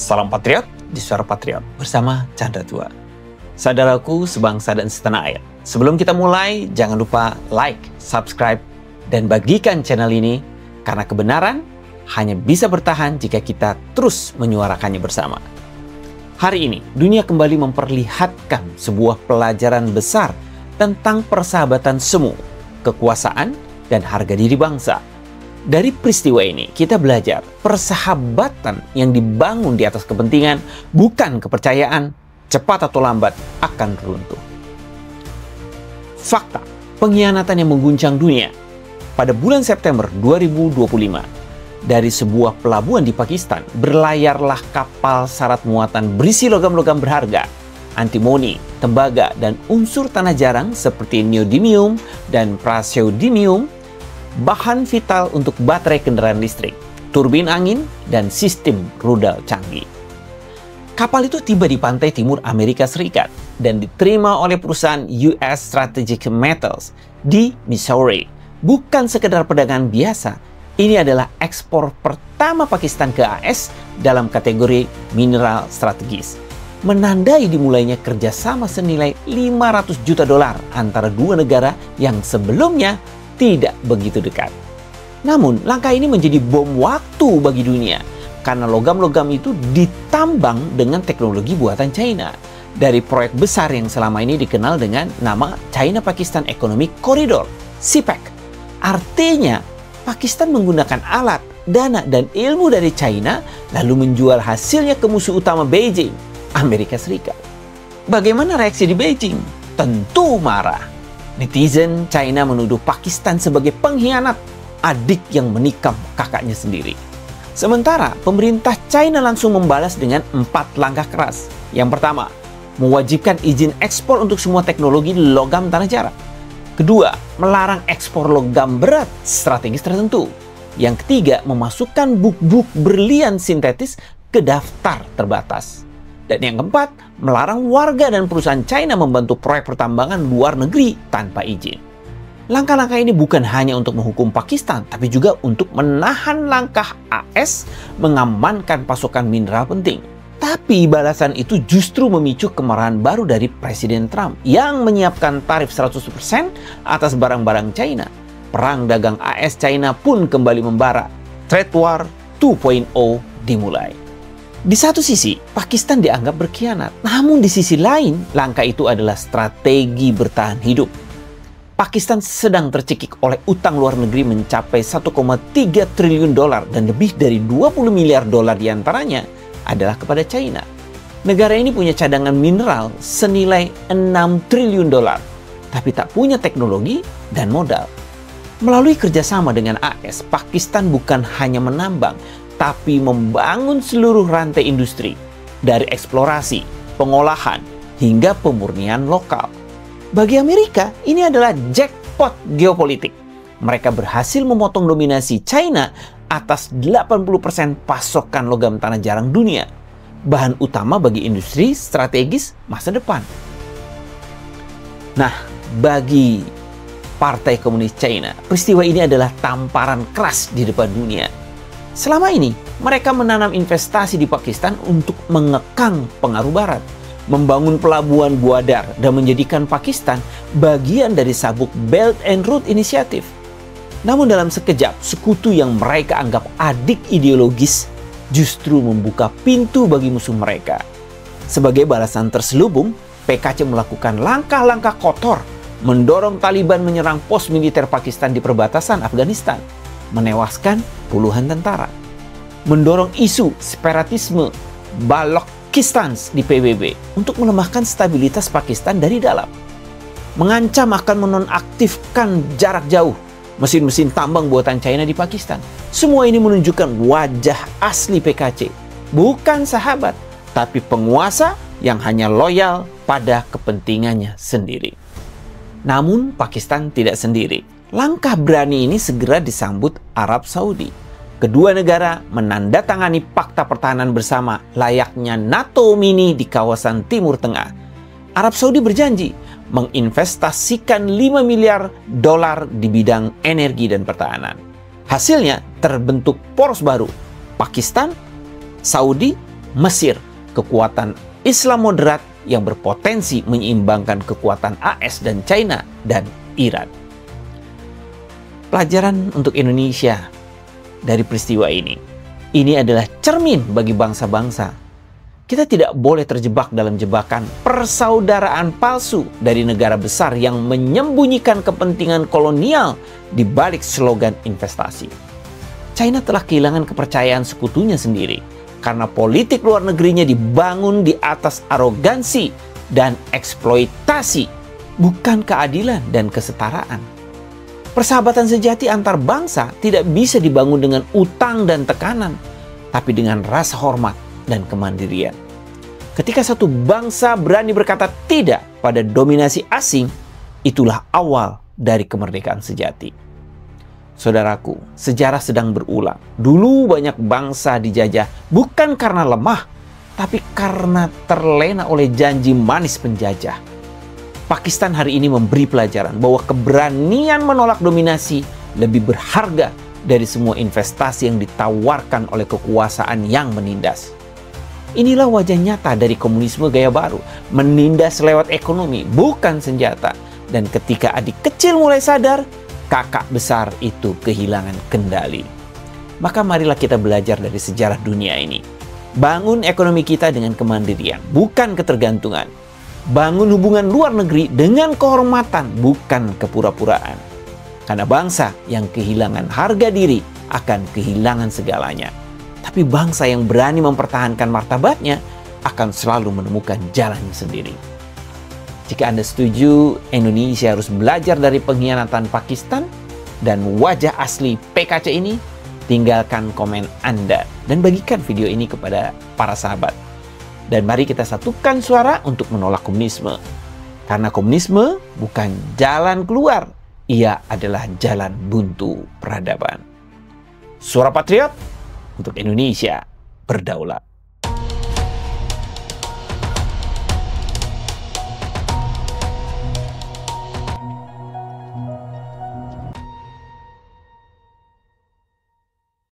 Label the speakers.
Speaker 1: Salam Patriot di Suara Patriot bersama Chandra Tua. Saudaraku sebangsa dan setanah air, sebelum kita mulai jangan lupa like, subscribe, dan bagikan channel ini karena kebenaran hanya bisa bertahan jika kita terus menyuarakannya bersama. Hari ini dunia kembali memperlihatkan sebuah pelajaran besar tentang persahabatan semu, kekuasaan, dan harga diri bangsa. Dari peristiwa ini, kita belajar persahabatan yang dibangun di atas kepentingan, bukan kepercayaan, cepat atau lambat akan runtuh. Fakta, pengkhianatan yang mengguncang dunia. Pada bulan September 2025, dari sebuah pelabuhan di Pakistan, berlayarlah kapal syarat muatan berisi logam-logam berharga, antimoni, tembaga, dan unsur tanah jarang seperti neodymium dan praseodymium, bahan vital untuk baterai kendaraan listrik, turbin angin, dan sistem rudal canggih. Kapal itu tiba di pantai timur Amerika Serikat dan diterima oleh perusahaan US Strategic Metals di Missouri. Bukan sekedar perdagangan biasa, ini adalah ekspor pertama Pakistan ke AS dalam kategori mineral strategis. Menandai dimulainya kerjasama senilai $500 juta antara dua negara yang sebelumnya tidak begitu dekat. Namun, langkah ini menjadi bom waktu bagi dunia karena logam-logam itu ditambang dengan teknologi buatan China dari proyek besar yang selama ini dikenal dengan nama China-Pakistan Economic Corridor, CPEC. Artinya, Pakistan menggunakan alat, dana, dan ilmu dari China lalu menjual hasilnya ke musuh utama Beijing, Amerika Serikat. Bagaimana reaksi di Beijing? Tentu marah. Netizen China menuduh Pakistan sebagai pengkhianat, adik yang menikam kakaknya sendiri. Sementara pemerintah China langsung membalas dengan 4 langkah keras. Yang pertama, mewajibkan izin ekspor untuk semua teknologi logam tanah jarang. Kedua, melarang ekspor logam berat strategis tertentu. Yang ketiga, memasukkan buk-buk berlian sintetis ke daftar terbatas. Dan yang keempat, melarang warga dan perusahaan China membantu proyek pertambangan luar negeri tanpa izin. Langkah-langkah ini bukan hanya untuk menghukum Pakistan, tapi juga untuk menahan langkah AS mengamankan pasokan mineral penting. Tapi balasan itu justru memicu kemarahan baru dari Presiden Trump yang menyiapkan tarif 100% atas barang-barang China. Perang dagang AS-China pun kembali membara. Trade War 2.0 dimulai. Di satu sisi, Pakistan dianggap berkhianat. Namun di sisi lain, langkah itu adalah strategi bertahan hidup. Pakistan sedang tercekik oleh utang luar negeri mencapai $1,3 triliun dan lebih dari $20 miliar diantaranya adalah kepada China. Negara ini punya cadangan mineral senilai $6 triliun, tapi tak punya teknologi dan modal. Melalui kerjasama dengan AS, Pakistan bukan hanya menambang, tapi membangun seluruh rantai industri, dari eksplorasi, pengolahan, hingga pemurnian lokal. Bagi Amerika, ini adalah jackpot geopolitik. Mereka berhasil memotong dominasi China atas 80% pasokan logam tanah jarang dunia, bahan utama bagi industri strategis masa depan. Nah, bagi Partai Komunis China, peristiwa ini adalah tamparan keras di depan dunia. Selama ini, mereka menanam investasi di Pakistan untuk mengekang pengaruh Barat, membangun pelabuhan Gwadar, dan menjadikan Pakistan bagian dari sabuk Belt and Road Initiative. Namun dalam sekejap, sekutu yang mereka anggap adik ideologis justru membuka pintu bagi musuh mereka. Sebagai balasan terselubung, PKC melakukan langkah-langkah kotor, mendorong Taliban menyerang pos militer Pakistan di perbatasan Afghanistan, menewaskan puluhan tentara, mendorong isu separatisme Balochistan di PBB untuk melemahkan stabilitas Pakistan dari dalam, mengancam akan menonaktifkan jarak jauh mesin-mesin tambang buatan China di Pakistan. Semua ini menunjukkan wajah asli PKC, bukan sahabat, tapi penguasa yang hanya loyal pada kepentingannya sendiri. Namun Pakistan tidak sendiri. Langkah berani ini segera disambut Arab Saudi. Kedua negara menandatangani fakta pertahanan bersama layaknya NATO mini di kawasan Timur Tengah. Arab Saudi berjanji menginvestasikan $5 miliar di bidang energi dan pertahanan. Hasilnya terbentuk poros baru, Pakistan, Saudi, Mesir, kekuatan Islam moderat yang berpotensi menyeimbangkan kekuatan AS dan China dan Iran. Pelajaran untuk Indonesia dari peristiwa ini adalah cermin bagi bangsa-bangsa. Kita tidak boleh terjebak dalam jebakan persaudaraan palsu dari negara besar yang menyembunyikan kepentingan kolonial di balik slogan investasi. China telah kehilangan kepercayaan sekutunya sendiri karena politik luar negerinya dibangun di atas arogansi dan eksploitasi, bukan keadilan dan kesetaraan. Persahabatan sejati antar bangsa tidak bisa dibangun dengan utang dan tekanan, tapi dengan rasa hormat dan kemandirian. Ketika satu bangsa berani berkata tidak pada dominasi asing, itulah awal dari kemerdekaan sejati. Saudaraku, sejarah sedang berulang. Dulu banyak bangsa dijajah bukan karena lemah, tapi karena terlena oleh janji manis penjajah. Pakistan hari ini memberi pelajaran bahwa keberanian menolak dominasi lebih berharga dari semua investasi yang ditawarkan oleh kekuasaan yang menindas. Inilah wajah nyata dari komunisme gaya baru, menindas lewat ekonomi, bukan senjata. Dan ketika adik kecil mulai sadar, kakak besar itu kehilangan kendali. Maka marilah kita belajar dari sejarah dunia ini. Bangun ekonomi kita dengan kemandirian, bukan ketergantungan. Bangun hubungan luar negeri dengan kehormatan, bukan kepura-puraan. Karena bangsa yang kehilangan harga diri akan kehilangan segalanya. Tapi bangsa yang berani mempertahankan martabatnya akan selalu menemukan jalannya sendiri. Jika Anda setuju, Indonesia harus belajar dari pengkhianatan Pakistan dan wajah asli PKC ini, tinggalkan komen Anda dan bagikan video ini kepada para sahabat. Dan mari kita satukan suara untuk menolak komunisme. Karena komunisme bukan jalan keluar, ia adalah jalan buntu peradaban. Suara Patriot untuk Indonesia berdaulat.